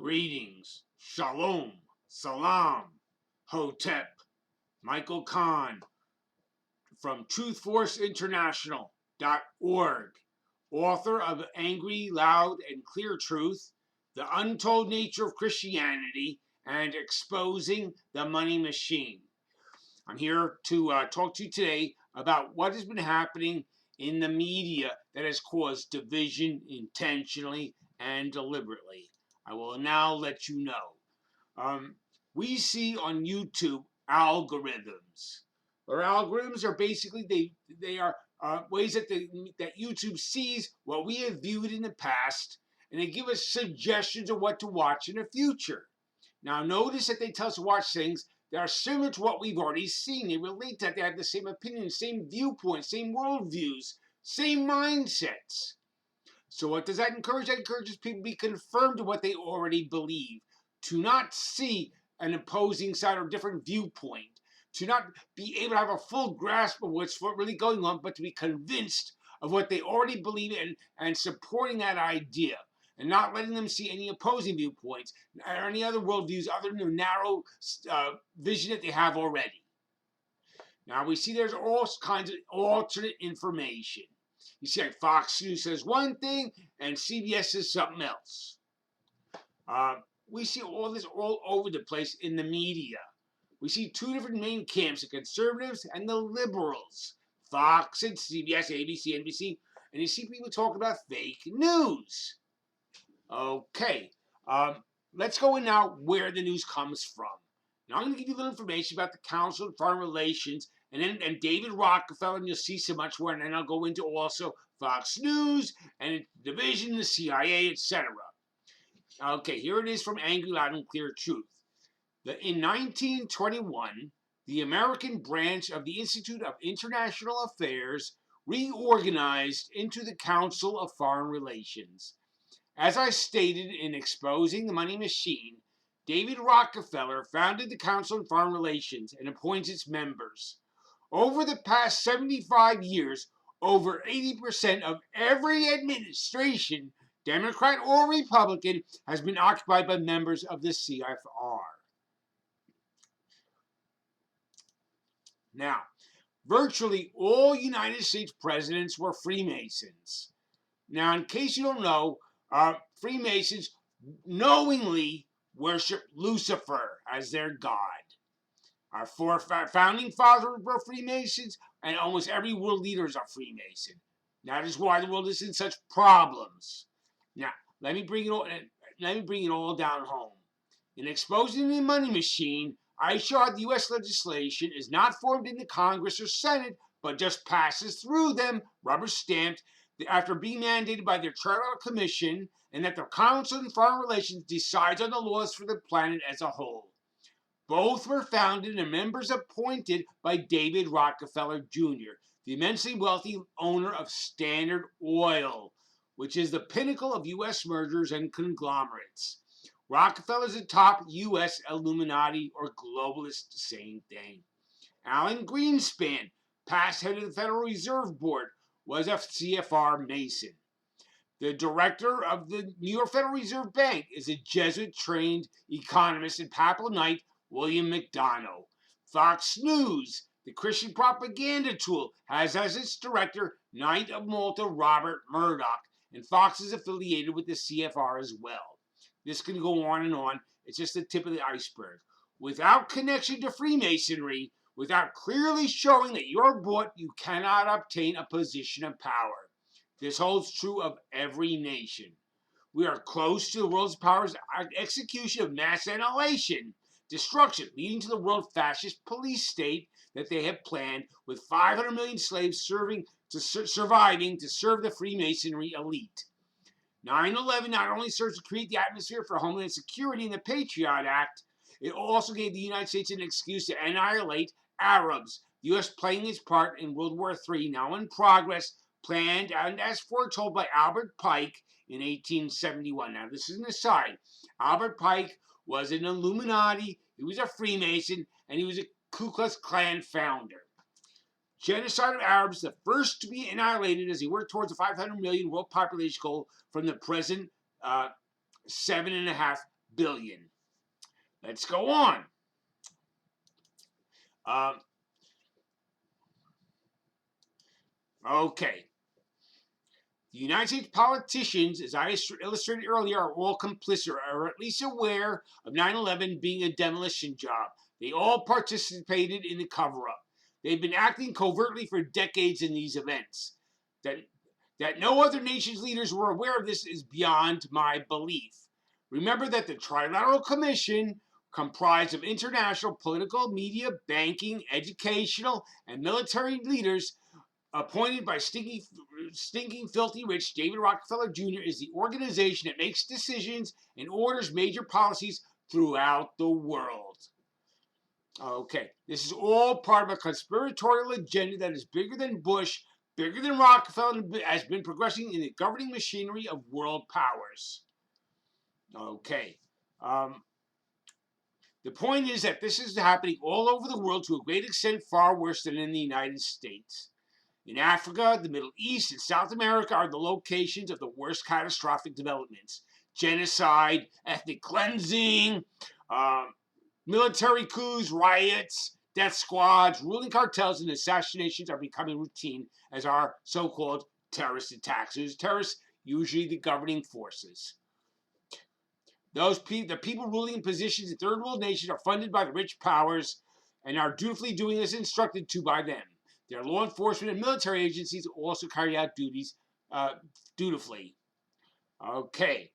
Greetings, Shalom, Salam, Hotep, Michael Kahn from TruthForceInternational.org, author of Angry, Loud, and Clear Truth, The Untold Nature of Christianity, and Exposing the Money Machine. I'm here to talk to you today about what has been happening in the media that has caused division intentionally and deliberately. I will now let you know. We see on YouTube algorithms. Or algorithms are basically they are ways that that YouTube sees what we have viewed in the past, and they give us suggestions of what to watch in the future. Now, notice that they tell us to watch things that are similar to what we've already seen. They relate to that. They have the same opinions, same viewpoints, same worldviews, same mindsets. So what does that encourage? That encourages people to be confirmed to what they already believe, to not see an opposing side or different viewpoint, to not be able to have a full grasp of what's really going on, but to be convinced of what they already believe in and supporting that idea, and not letting them see any opposing viewpoints or any other worldviews other than the narrow vision that they have already. Now we see there's all kinds of alternate information. You see, like Fox News says one thing and CBS says something else. We see all this all over the place in the media. We see two different main camps, the conservatives and the liberals. Fox and CBS, ABC, NBC. And you see people talk about fake news. Okay, let's go in now where the news comes from. Now I'm going to give you a little information about the Council on Foreign Relations and David Rockefeller, and you'll see so much more. And then I'll go into also Fox News and division, the CIA, etc. Okay, here it is from Angry, Loud, and Clear Truth. In 1921, the American branch of the Institute of International Affairs reorganized into the Council of Foreign Relations. As I stated in Exposing the Money Machine, David Rockefeller founded the Council on Foreign Relations and appoints its members. Over the past 75 years, over 80% of every administration, Democrat or Republican, has been occupied by members of the CFR. Now, virtually all United States presidents were Freemasons. Now, in case you don't know, Freemasons knowingly worship Lucifer as their god. Our four founding fathers were Freemasons, and almost every world leader is a Freemason. That is why the world is in such problems. Now, let me bring it all down home. In Exposing the Money Machine, I showed the U.S. legislation is not formed in the Congress or Senate, but just passes through them, rubber stamped, after being mandated by their Trilateral Commission, and that the Council on Foreign Relations decides on the laws for the planet as a whole. Both were founded and members appointed by David Rockefeller Jr., the immensely wealthy owner of Standard Oil, which is the pinnacle of U.S. mergers and conglomerates. Rockefeller is the top U.S. Illuminati or globalist, same thing. Alan Greenspan, past head of the Federal Reserve Board, was a CFR Mason. The director of the New York Federal Reserve Bank is a Jesuit-trained economist and papal knight, William McDonough. Fox News, the Christian propaganda tool, has as its director Knight of Malta Robert Murdoch, and Fox is affiliated with the CFR as well. This can go on and on. It's just the tip of the iceberg. Without connection to Freemasonry, without clearly showing that you're bought, you cannot obtain a position of power. This holds true of every nation. We are close to the world's powers' execution of mass annihilation, destruction, leading to the world fascist police state that they have planned, with 500 million slaves surviving to serve the Freemasonry elite. 9/11 not only serves to create the atmosphere for Homeland Security in the Patriot Act, it also gave the United States an excuse to annihilate Arabs, the U.S. playing its part in World War III, now in progress, planned and as foretold by Albert Pike in 1871. Now, this is an aside. Albert Pike was an Illuminati, he was a Freemason, and he was a Ku Klux Klan founder. Genocide of Arabs, the first to be annihilated as he worked towards a 500 million world population goal from the present 7.5 billion. Let's go on. Okay. The United States politicians, as I illustrated earlier, are all complicit, or at least aware of 9/11 being a demolition job. They all participated in the cover-up. They've been acting covertly for decades in these events. That no other nation's leaders were aware of this is beyond my belief. Remember that the Trilateral Commission, comprised of international political, media, banking, educational, and military leaders, appointed by stinking, filthy rich David Rockefeller Jr., is the organization that makes decisions and orders major policies throughout the world. Okay, this is all part of a conspiratorial agenda that is bigger than Bush, bigger than Rockefeller, and has been progressing in the governing machinery of world powers. Okay. The point is that this is happening all over the world to a great extent, far worse than in the United States. In Africa, the Middle East, and South America are the locations of the worst catastrophic developments. Genocide, ethnic cleansing, military coups, riots, death squads, ruling cartels, and assassinations are becoming routine as are so-called terrorist attacks. Who's terrorists? Usually the governing forces. The people ruling in positions in third world nations are funded by the rich powers and are dutifully doing as instructed to by them. Their law enforcement and military agencies also carry out duties dutifully. Okay.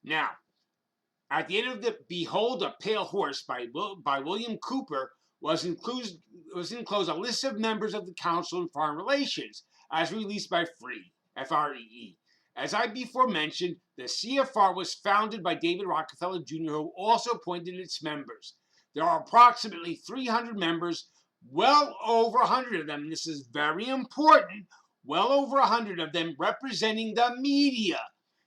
Now, at the end of the Behold a Pale Horse by William Cooper was enclosed a list of members of the Council on Foreign Relations, as released by FREE. As I before mentioned, the CFR was founded by David Rockefeller Jr., who also appointed its members. There are approximately 300 members, well over 100 of them, this is very important, well over 100 of them representing the media.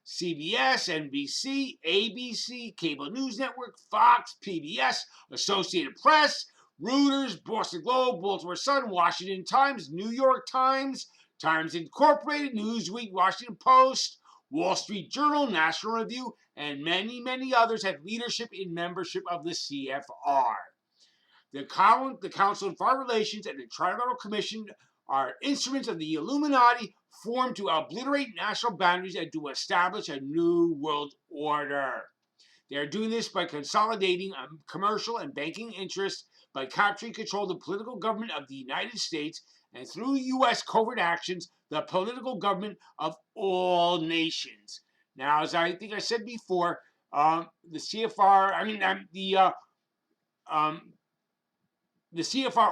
CBS, NBC, ABC, Cable News Network, Fox, PBS, Associated Press, Reuters, Boston Globe, Baltimore Sun, Washington Times, New York Times, Times Incorporated, Newsweek, Washington Post, Wall Street Journal, National Review, and many, many others have leadership in membership of the CFR. The Council on Foreign Relations and the Trilateral Commission are instruments of the Illuminati formed to obliterate national boundaries and to establish a new world order. They are doing this by consolidating commercial and banking interests, by capturing control of the political government of the United States, and through U.S. covert actions, the political government of all nations. Now, as I think I said before, the CFR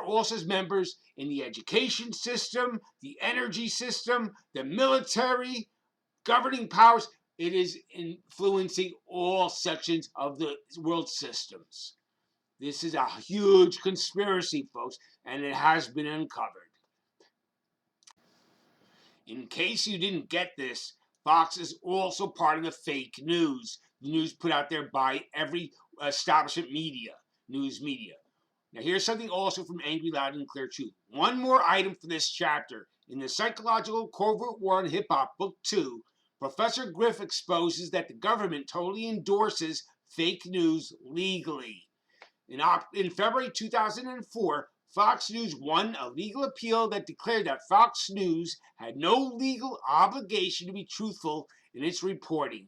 also has members in the education system, the energy system, the military, governing powers. It is influencing all sections of the world systems. This is a huge conspiracy, folks, and it has been uncovered. In case you didn't get this, Fox is also part of the fake news. The news put out there by every establishment news media. Now here's something also from Angry, Loud, and Clear Truth. One more item for this chapter. In the Psychological Covert War on Hip Hop, Book 2, Professor Griff exposes that the government totally endorses fake news legally. In February 2004, Fox News won a legal appeal that declared that Fox News had no legal obligation to be truthful in its reporting.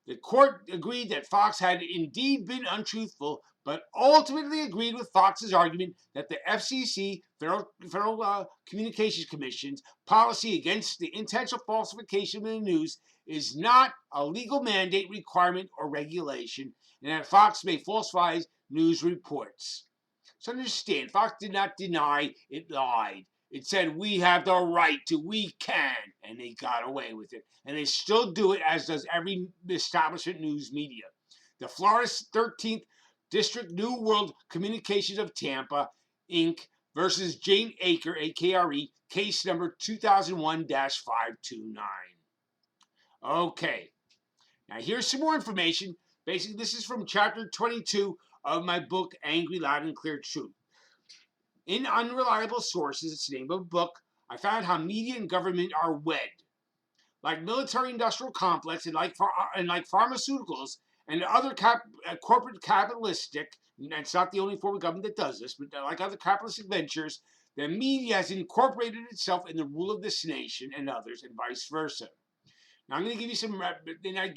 The court agreed that Fox had indeed been untruthful, but ultimately agreed with Fox's argument that the FCC, Federal Communications Commission's policy against the intentional falsification of the news is not a legal mandate, requirement, or regulation, and that Fox may falsify news reports. So understand, Fox did not deny it lied. It said we have the right to, we can, and they got away with it. And they still do it, as does every establishment news media. The Florida 13th District New World Communications of Tampa, Inc. versus Jane Aker, AKRE, case number 2001-529. Okay, now here's some more information. Basically, this is from chapter 22 of my book, Angry, Loud, and Clear Truth. In Unreliable Sources, it's the name of a book, I found how media and government are wed. Like military-industrial complex and like pharmaceuticals and other corporate capitalistic, and it's not the only form of government that does this, but like other capitalistic ventures, the media has incorporated itself in the rule of this nation and others, and vice versa. Now I'm going to give you some. Then I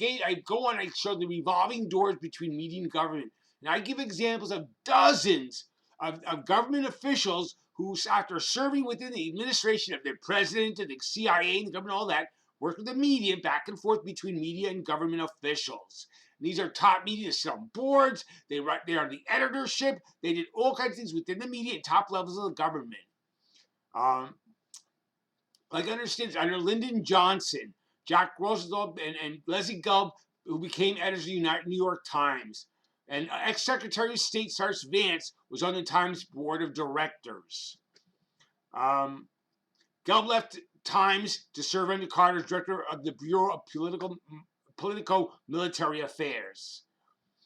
go on. I show the revolving doors between media and government, and I give examples of dozens of government officials who, after serving within the administration of the president and the CIA and the government, all that, work with the media back and forth between media and government officials. And these are top media. They sit on boards. They are the editorship. They did all kinds of things within the media at top levels of the government. Like understand under Lyndon Johnson, Jack Roosevelt, and Leslie Gelb, who became editors of the New York Times. And ex-Secretary of State Cyrus Vance was on the Times board of directors. Gelb left Times to serve under Carter as director of the Bureau of Politico-Military Affairs.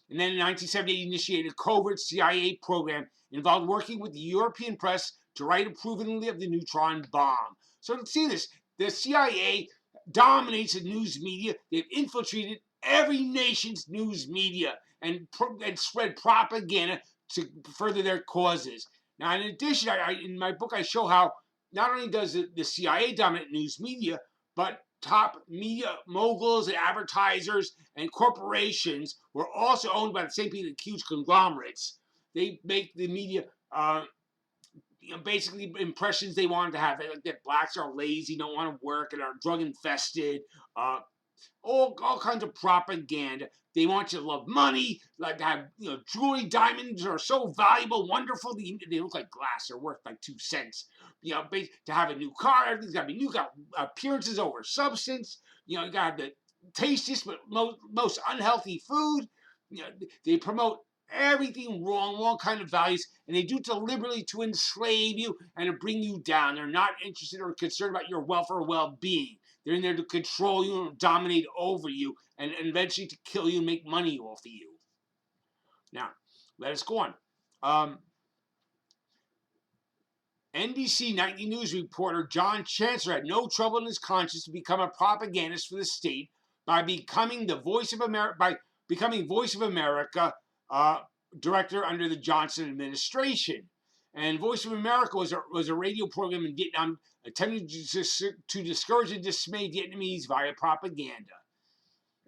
And then in 1978, he initiated a covert CIA program involved working with the European press to write approvingly of the neutron bomb. So let's see this. The CIA dominates the news media. They've infiltrated every nation's news media and spread propaganda to further their causes. Now, in addition, in my book, I show how not only does the CIA dominate news media, but top media moguls and advertisers and corporations were also owned by the same people, huge conglomerates. They make the media basically impressions they wanted to have. Like that blacks are lazy, don't want to work, and are drug infested. All kinds of propaganda. They want you to love money, like to have jewelry, diamonds are so valuable, wonderful. They look like glass. They're worth like 2 cents. To have a new car, everything's got to be new. Got appearances over substance. You got the tastiest but most unhealthy food. They promote everything wrong, all kind of values, and they do deliberately to enslave you and to bring you down. They're not interested or concerned about your welfare or well-being. They're in there to control you and dominate over you and eventually to kill you and make money off of you. Now, let us go on. NBC nightly news reporter John Chancellor had no trouble in his conscience to become a propagandist for the state by becoming the Voice of America, director under the Johnson administration. And Voice of America was a radio program in Vietnam attempting to discourage and dismay Vietnamese via propaganda.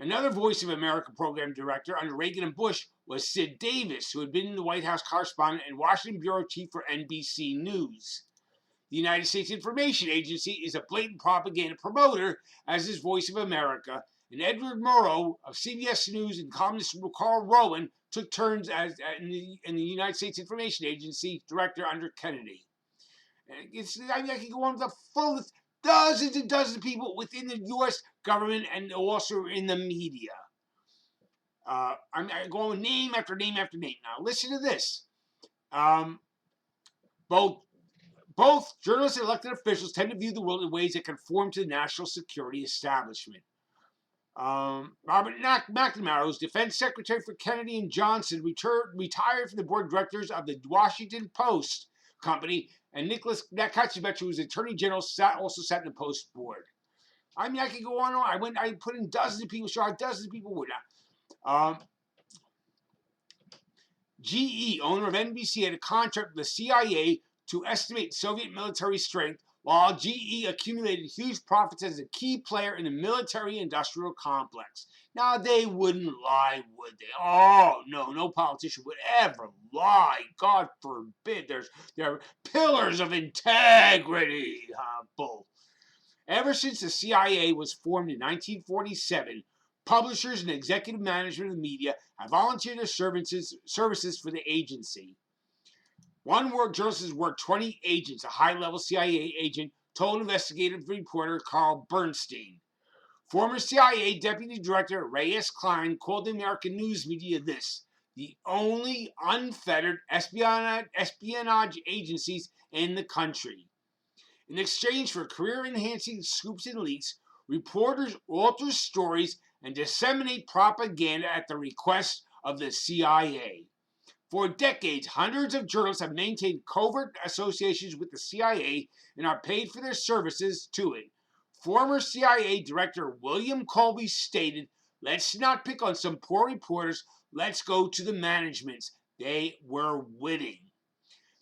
Another Voice of America program director under Reagan and Bush was Sid Davis, who had been the White House correspondent and Washington bureau chief for NBC News. The United States Information Agency is a blatant propaganda promoter, as is Voice of America, and Edward Murrow of CBS News and columnist Carl Rowan took turns as in the United States Information Agency director under Kennedy. And I can go on with a full dozens and dozens of people within the U.S. government and also in the media. I'm going name after name after name. Now listen to this. Both journalists and elected officials tend to view the world in ways that conform to the national security establishment. Robert McNamara, who's defense secretary for Kennedy and Johnson, retired from the board of directors of the Washington Post company, and Nicholas Katzenbach, who was attorney general, also sat in the Post board. I mean, I could go on and on. I put in dozens of people, show how dozens of people would. GE, owner of NBC, had a contract with the CIA to estimate Soviet military strength, while GE accumulated huge profits as a key player in the military-industrial complex. Now, they wouldn't lie, would they? Oh, no politician would ever lie. God forbid. They're pillars of integrity. Bull. Ever since the CIA was formed in 1947, publishers and executive management of the media have volunteered their services for the agency. One journalist has worked 20 agents, a high-level CIA agent told investigative reporter Carl Bernstein. Former CIA Deputy Director Ray S. Kahn called the American news media this: the only unfettered espionage agencies in the country. In exchange for career-enhancing scoops and leaks, reporters alter stories and disseminate propaganda at the request of the CIA. For decades, hundreds of journalists have maintained covert associations with the CIA and are paid for their services to it. Former CIA Director William Colby stated, "Let's not pick on some poor reporters, let's go to the managements. They were winning."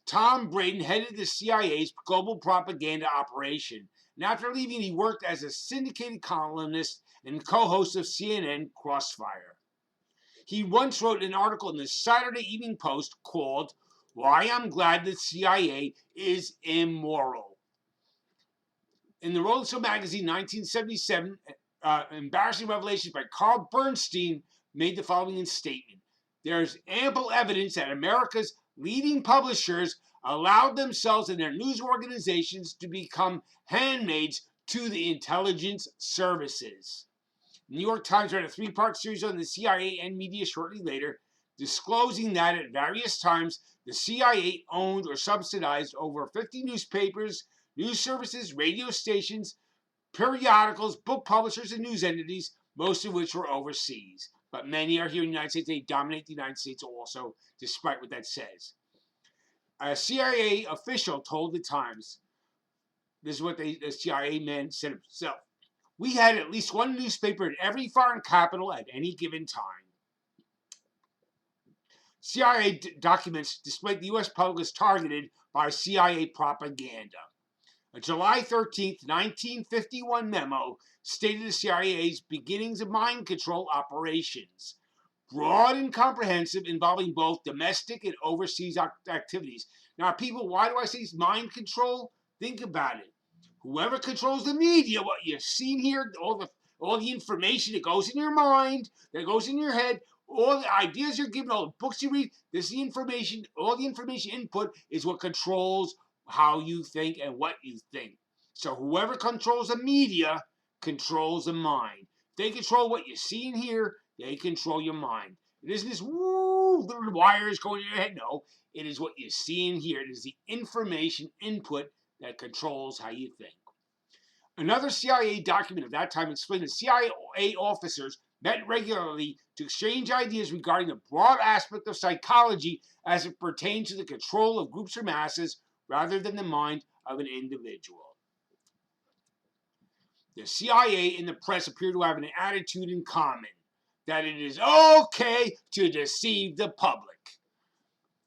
Tom Braden headed the CIA's global propaganda operation, and after leaving, he worked as a syndicated columnist and co-host of CNN Crossfire. He once wrote an article in the Saturday Evening Post called "Why I'm Glad the CIA is Immoral." In the Rolling Stone magazine 1977, Embarrassing Revelations by Carl Bernstein made the following statement: "There's ample evidence that America's leading publishers allowed themselves and their news organizations to become handmaids to the intelligence services." The New York Times ran a three-part series on the CIA and media shortly later, disclosing that at various times the CIA owned or subsidized over 50 newspapers, news services, radio stations, periodicals, book publishers, and news entities, most of which were overseas. But many are here in the United States. They dominate the United States also, despite what that says. A CIA official told the Times, this is what the CIA man said himself: "We had at least one newspaper in every foreign capital at any given time." CIA documents displayed the U.S. public was targeted by CIA propaganda. A July 13, 1951 memo stated the CIA's beginnings of mind control operations, broad and comprehensive, involving both domestic and overseas activities. Now, people, why do I say mind control? Think about it. Whoever controls the media, what you've seen here, all the information that goes in your mind, that goes in your head, all the ideas you're given, all the books you read, this is the information, all the information input is what controls how you think and what you think. So whoever controls the media controls the mind. If they control what you see and hear, they control your mind. It isn't this little wires going in your head. No, it is what you see and hear. It is the information input that controls how you think. Another CIA document of that time explained that CIA officers met regularly to exchange ideas regarding the broad aspect of psychology as it pertains to the control of groups or masses rather than the mind of an individual. The CIA and the press appear to have an attitude in common, that it is okay to deceive the public.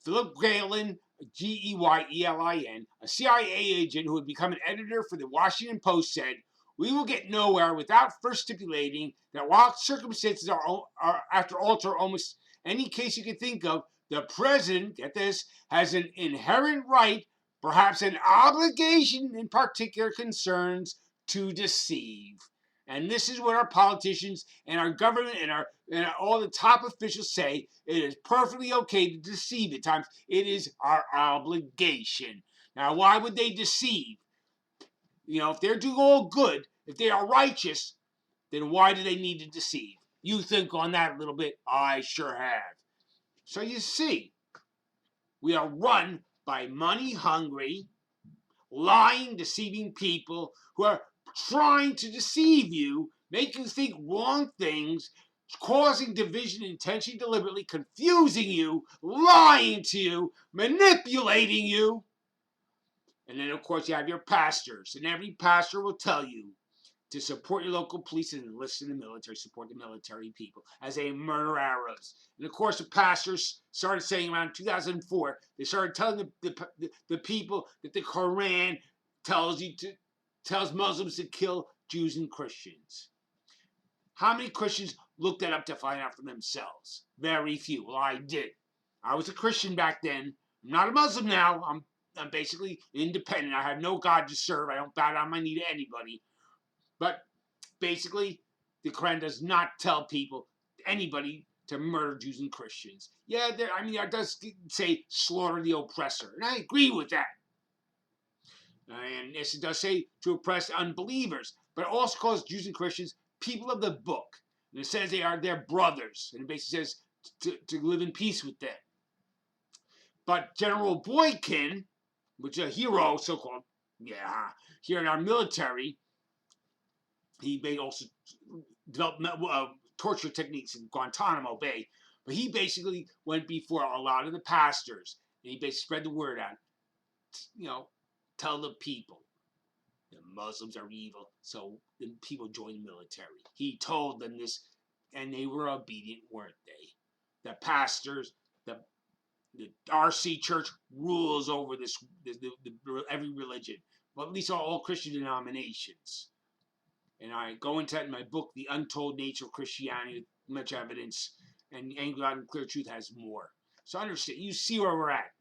Philip Galen, Geylin, a CIA agent who had become an editor for the Washington Post, said, "We will get nowhere without first stipulating that while circumstances are after alter almost any case you can think of, the president, get this, has an inherent right, perhaps an obligation in particular concerns, to deceive." And this is what our politicians and our government and all the top officials say. It is perfectly okay to deceive at times. It is our obligation. Now, why would they deceive? If they're doing all good, if they are righteous, then why do they need to deceive? You think on that a little bit. I sure have. So you see, we are run by money-hungry, lying, deceiving people who are trying to deceive you, make you think wrong things, causing division intentionally, deliberately, confusing you, lying to you, manipulating you. And then, of course, you have your pastors, and every pastor will tell you to support your local police and enlist in the military, support the military people as they murder Arabs. And of course, the pastors started saying around 2004, they started telling the people that the Quran tells Muslims to kill Jews and Christians. How many Christians looked that up to find out for themselves? Very few. Well, I did. I was a Christian back then. I'm not a Muslim now. I'm basically independent. I have no God to serve. I don't bow down my knee to anybody. But basically, the Quran does not tell anybody, to murder Jews and Christians. Yeah, it does say slaughter the oppressor, and I agree with that. And yes, it does say to oppress unbelievers, but it also calls Jews and Christians people of the book. And it says they are their brothers, and it basically says to live in peace with them. But General Boykin, which is a hero, so-called, here in our military, he may also develop torture techniques in Guantanamo Bay. But he basically went before a lot of the pastors, and he basically spread the word out. Tell the people the Muslims are evil, so the people join the military. He told them this, and they were obedient, weren't they? The pastors, the RC Church rules over every religion, well, at least all Christian denominations. And I go into that in my book, The Untold Nature of Christianity, much evidence, and Angry Loud and Clear Truth has more. So understand, you see where we're at.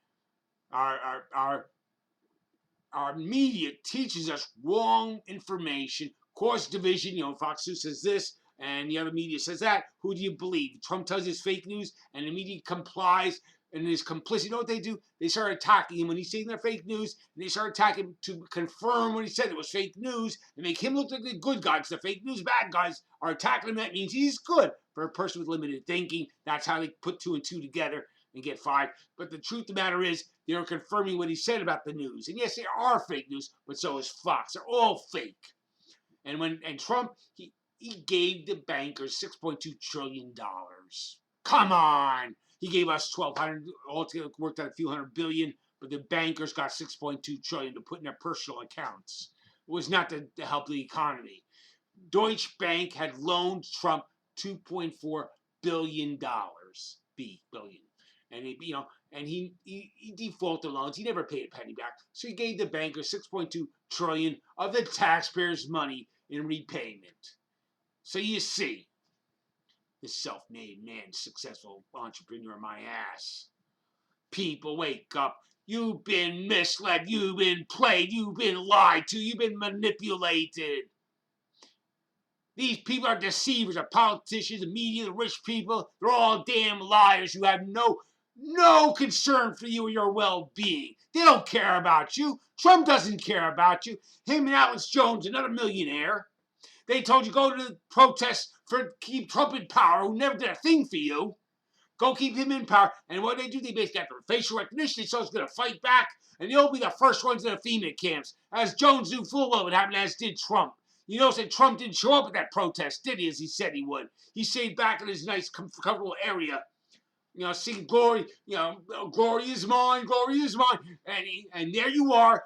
Our media teaches us wrong information, cause division. Fox News says this, and the other media says that. Who do you believe? Trump tells his fake news, and the media complies and is complicit. You know what they do? They start attacking him when he's saying their fake news, and they start attacking him to confirm what he said it was fake news and make him look like the good guy, because the fake news bad guys are attacking him. That means he's good. For a person with limited thinking, that's how they put two and two together and get fired. But the truth of the matter is, they're confirming what he said about the news. And yes, they are fake news, but so is Fox. They're all fake. And Trump, he gave the bankers $6.2 trillion. Come on. He gave us 1,200, altogether worked out a few hundred billion, but the bankers got 6.2 trillion to put in their personal accounts. It was not to help the economy. Deutsche Bank had loaned Trump $2.4 billion. Billion. And he defaulted loans. He never paid a penny back. So he gave the bankers $6.2 trillion of the taxpayers' money in repayment. So you see, this self-made man, successful entrepreneur, my ass. People, wake up. You've been misled. You've been played. You've been lied to. You've been manipulated. These people are deceivers, the politicians, the media, the rich people. They're all damn liars who have no concern for you or your well-being. They don't care about you. Trump doesn't care about you. Him and Alex Jones, another millionaire. They told you go to the protests for keep Trump in power, who never did a thing for you. Go keep him in power. And what they do, they basically have facial recognition. So it's going to fight back. And they'll be the first ones in the FEMA camps. As Jones knew full well what happened, as did Trump. You notice that Trump didn't show up at that protest, did he, as he said he would? He stayed back in his nice, comfortable area, singing glory, glory is mine, glory is mine. And there you are,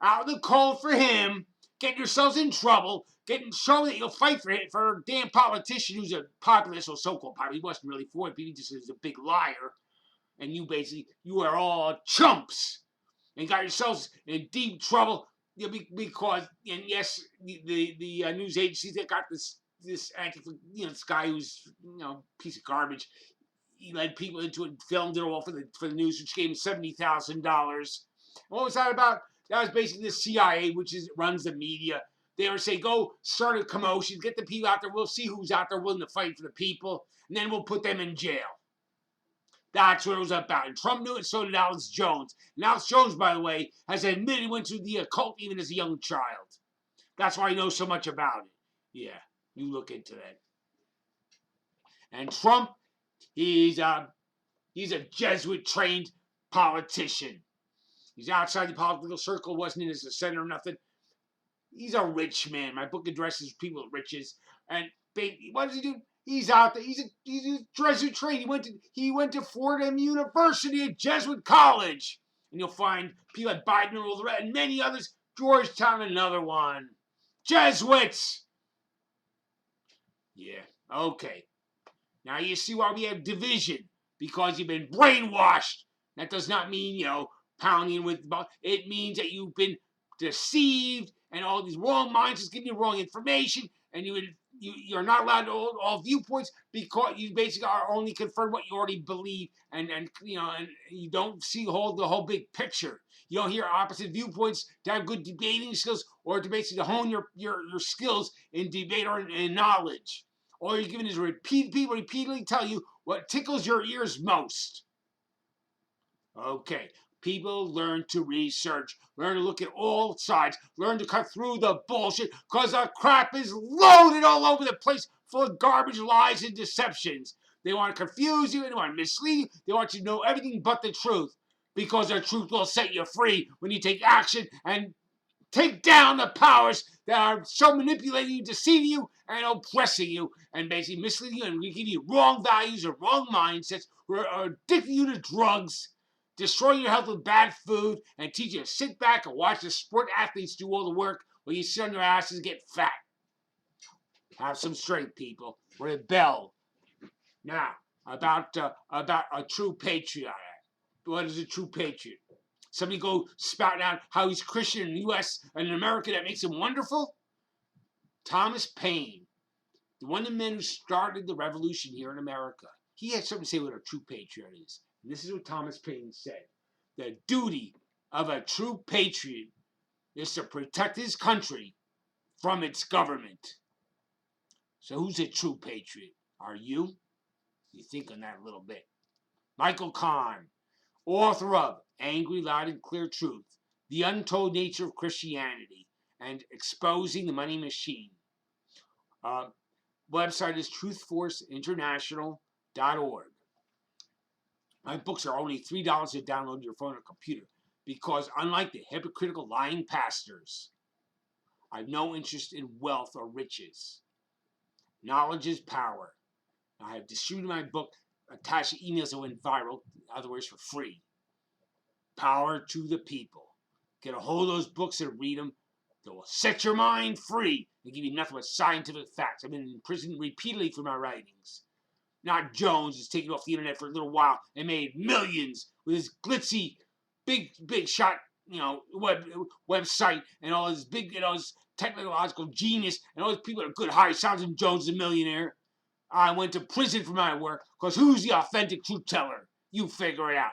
out in the cold for him, getting yourselves in trouble, showing that you'll fight for a damn politician who's a populist or so-called populist. He wasn't really for it, he just is a big liar. And you are all chumps and got yourselves in deep trouble. Because, and yes, the news agencies that got this this guy who's piece of garbage. He led people into it, and filmed it all for the news, which gave him $70,000. What was that about? That was basically the CIA, which runs the media. They were saying, go start a commotion, get the people out there. We'll see who's out there willing to fight for the people, and then we'll put them in jail. That's what it was about. And Trump knew it, so did Alex Jones. And Alex Jones, by the way, has admitted he went to the occult even as a young child. That's why he knows so much about it. Yeah, you look into that. And Trump, he's a Jesuit-trained politician. He's outside the political circle, wasn't in as a senator or nothing. He's a rich man. My book addresses people with riches. And what does he do? He's out there. He's a Jesuit trained. He went to Fordham University, a Jesuit college. And you'll find people like Biden and many others. Georgetown, another one. Jesuits. Yeah. Okay. Now you see why we have division. Because you've been brainwashed. That does not mean, pounding with. It means that you've been deceived and all these wrong minds just giving you wrong information, and you're not allowed to hold all viewpoints because you basically are only confirmed what you already believe, and you don't see the whole big picture. You don't hear opposite viewpoints to have good debating skills or to basically hone your skills in debate or in knowledge. All you're given is people repeatedly tell you what tickles your ears most. Okay. People learn to research, learn to look at all sides, learn to cut through the bullshit, because the crap is loaded all over the place full of garbage, lies, and deceptions. They want to confuse you, they want to mislead you, they want you to know everything but the truth, because the truth will set you free when you take action and take down the powers that are so manipulating you, deceiving you, and oppressing you, and basically misleading you and giving you wrong values or wrong mindsets, or addicting you to drugs, destroying your health with bad food, and teach you to sit back and watch the sport athletes do all the work while you sit on your asses and get fat. Have some strength, people. Rebel. Now, about a true patriot. What is a true patriot? Somebody go spouting out how he's Christian in the U.S. and in America that makes him wonderful? Thomas Paine, one of the men who started the revolution here in America, he had something to say what a true patriot is. And this is what Thomas Paine said. The duty of a true patriot is to protect his country from its government. So who's a true patriot? Are you? You think on that a little bit. Michael Kahn, author of Angry, Loud, and Clear Truth, The Untold Nature of Christianity, and Exposing the Money Machine. Website is truthforceinternational.org. My books are only $3 to download to your phone or computer because, unlike the hypocritical lying pastors, I have no interest in wealth or riches. Knowledge is power. I have distributed my book attached to emails that went viral, in other words, for free. Power to the people. Get a hold of those books and read them. They will set your mind free and give you nothing but scientific facts. I've been in prison repeatedly for my writings. Not Jones is taken off the internet for a little while and made millions with his glitzy, big shot, website and all his big, his technological genius and all those people that are good high. Sergeant Jones is a millionaire. I went to prison for my work because who's the authentic truth teller? You figure it out.